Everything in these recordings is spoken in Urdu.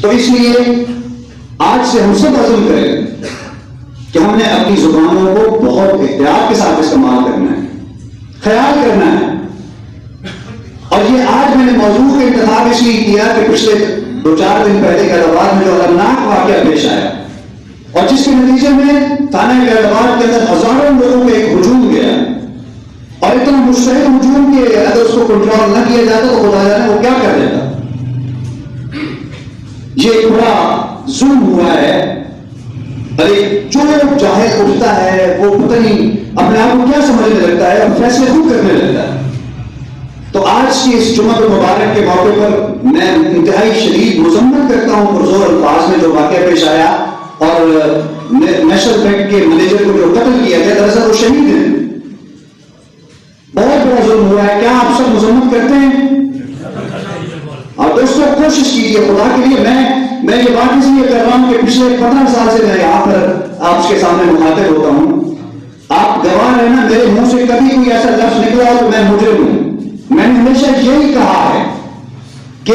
تو اس لیے آج سے ہم سب عزم کریں کہ ہم نے اپنی زبانوں کو بہت احتیاط کے ساتھ استعمال کرنا ہے، خیال کرنا ہے. اور یہ آج میں نے موضوع کا انتخاب اس لیے کیا کہ پچھلے 2-4 دن پہلے خیر آباد میں جو المناک واقعہ پیش آیا اور جس کے نتیجے میں تھانہ خیر آباد کے اندر ہزاروں لوگوں کا ایک ہجوم گیا اور اتنا مشتعل ہجوم کہ اگر اس کو کنٹرول نہ کیا جاتا تو خدا جانے وہ کیا کر دیتا. یہ ایک بڑا ظلم ہوا ہے. ارے جو جاہل اٹھتا ہے وہ پتہ نہیں اپنے آپ کو کیا سمجھنے لگتا ہے اور فیصلے خود کرنے لگتا ہے. تو آج کی اس جمعہ مبارک کے موقع پر میں انتہائی شدید مذمت کرتا ہوں پرزور الفاظ میں جو واقعہ پیش آیا اور نیشنل بینک کے مینیجر کو جو قتل کیا گیا دراصل وہ شہید ہیں. بہت بڑا ظلم ہوا ہے. کیا آپ سب مذمت کرتے ہیں؟ اور دوستوں کوشش کیجیے خدا کے لیے. میں یہ بات اس لیے کر رہا ہوں کہ پچھلے 15 سال سے میں یہاں پر آپ کے سامنے مخاطب ہوتا ہوں. آپ گواہ رہنا میرے منہ سے کبھی کوئی ایسا لفظ نکلا ہو تو میں مجرم ہوں. میں نے ہمیشہ یہی کہا ہے کہ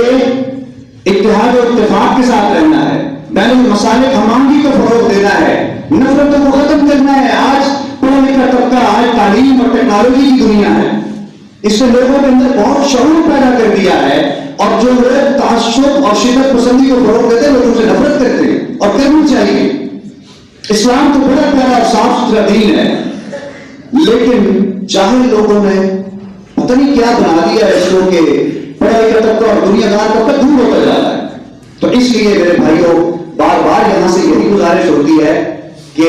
اتحاد و اتفاق کے ساتھ رہنا ہے، بین المسالک ہمانگی کو فروغ دینا ہے، نفرتوں کو ختم کرنا ہے. آج پڑھا لکھا طبقہ آج تعلیم اور ٹیکنالوجی کی دنیا ہے، اس نے لوگوں کے اندر بہت شعور پیدا کر دیا ہے اور جو لوگ تعصب اور شدت پسندی کو فروغ دیتے ہیں لوگ ان سے نفرت کرتے ہیں اور کرنی چاہیے. اسلام تو بڑا پیارا اور صاف ستھرا دین ہے لیکن جاہل لوگوں نے پتہ نہیں کیا بنا دیا ہے اس کو کہ پڑھا لکھا طبقہ اور دنیا دار طبقہ دور ہوتا جا رہا ہے. تو اس لیے میرے بھائیوں بار بار یہاں سے یہی گزارش ہوتی ہے کہ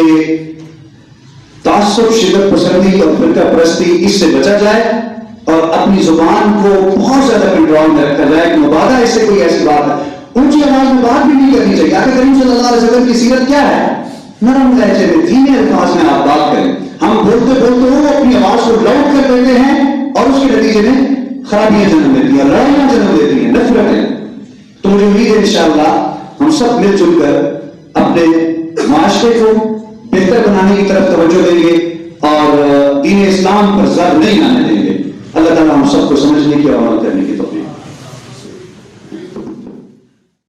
تعصب شدت پسندی اور فرقہ پرستی اس سے بچا جائے اور اپنی زبان کو بہت زیادہ کنٹرول میں رکھا جائے. کہ مبادہ اس سے کوئی ایسی بات ہے اونچی آواز میں بات بھی نہیں کرنی چاہیے. آقا کریم صلی اللہ علیہ وسلم کی سیرت کیا ہے؟ نرم لہجے میں دھیمے الفاظ میں آپ بات کریں. ہم بولتے بولتے وہ اپنی آواز کو لاؤڈ کر دیتے ہیں اور اس کے نتیجے میں خرابیاں جنم دیتی ہیں، لڑائیاں جنم دیتی ہیں، نفرتیں. تو مجھے امید ہے انشاءاللہ ہم سب مل جل کر اپنے معاشرے کو بہتر بنانے کی طرف توجہ دیں گے اور دین اسلام پر زد نہیں آنے دیں گے. اللہ تعالیٰ ہم سب کو سمجھنے کی اور عمل کرنے کی توفیق